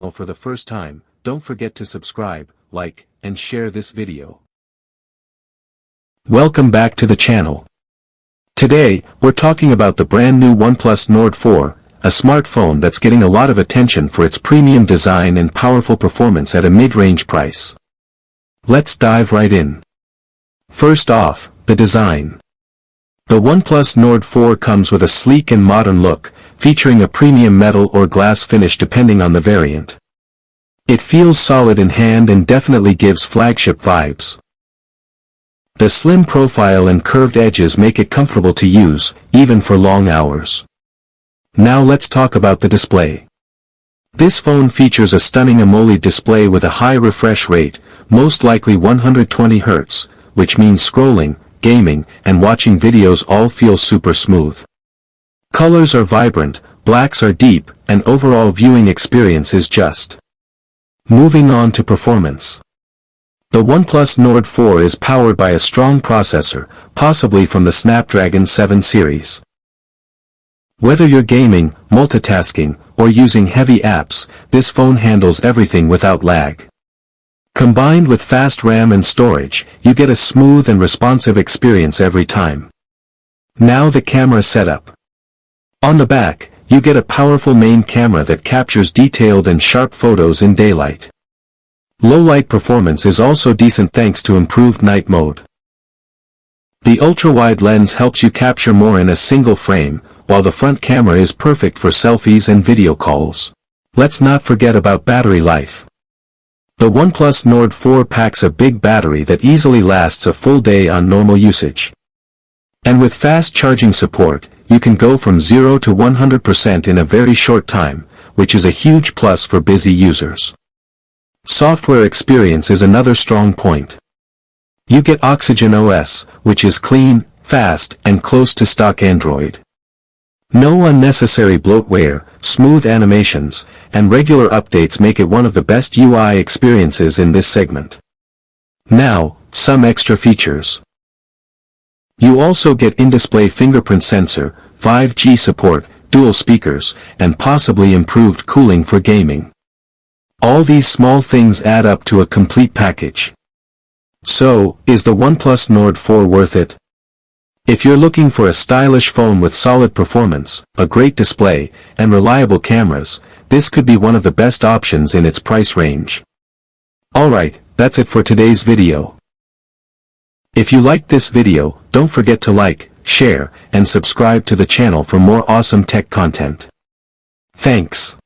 For the first time, don't forget to subscribe, like, and share this video. Welcome back to the channel. Today, we're talking about the brand new OnePlus Nord 4, a smartphone that's getting a lot of attention for its premium design and powerful performance at a mid-range price. Let's dive right in. First off, the design. The OnePlus Nord 4 comes with a sleek and modern look, featuring a premium metal or glass finish depending on the variant. It feels solid in hand and definitely gives flagship vibes. The slim profile and curved edges make it comfortable to use, even for long hours. Now let's talk about the display. This phone features a stunning AMOLED display with a high refresh rate, most likely 120 Hz, which means scrolling, gaming, and watching videos all feel super smooth. Colors are vibrant, blacks are deep, and overall viewing experience is just. Moving on to performance. The OnePlus Nord 4 is powered by a strong processor, possibly from the Snapdragon 7 series. Whether you're gaming, multitasking, or using heavy apps, this phone handles everything without lag. Combined with fast RAM and storage, you get a smooth and responsive experience every time. Now the camera setup. On the back, you get a powerful main camera that captures detailed and sharp photos in daylight. Low-light performance is also decent thanks to improved night mode. The ultra-wide lens helps you capture more in a single frame, while the front camera is perfect for selfies and video calls. Let's not forget about battery life. The OnePlus Nord 4 packs a big battery that easily lasts a full day on normal usage. And with fast charging support, you can go from 0 to 100% in a very short time, which is a huge plus for busy users. Software experience is another strong point. You get Oxygen OS, which is clean, fast, and close to stock Android. No unnecessary bloatware, smooth animations, and regular updates make it one of the best UI experiences in this segment. Now, some extra features. You also get in-display fingerprint sensor, 5G support, dual speakers, and possibly improved cooling for gaming. All these small things add up to a complete package. So, is the OnePlus Nord 4 worth it? If you're looking for a stylish phone with solid performance, a great display, and reliable cameras, this could be one of the best options in its price range. Alright, that's it for today's video. If you liked this video, don't forget to like, share, and subscribe to the channel for more awesome tech content. Thanks.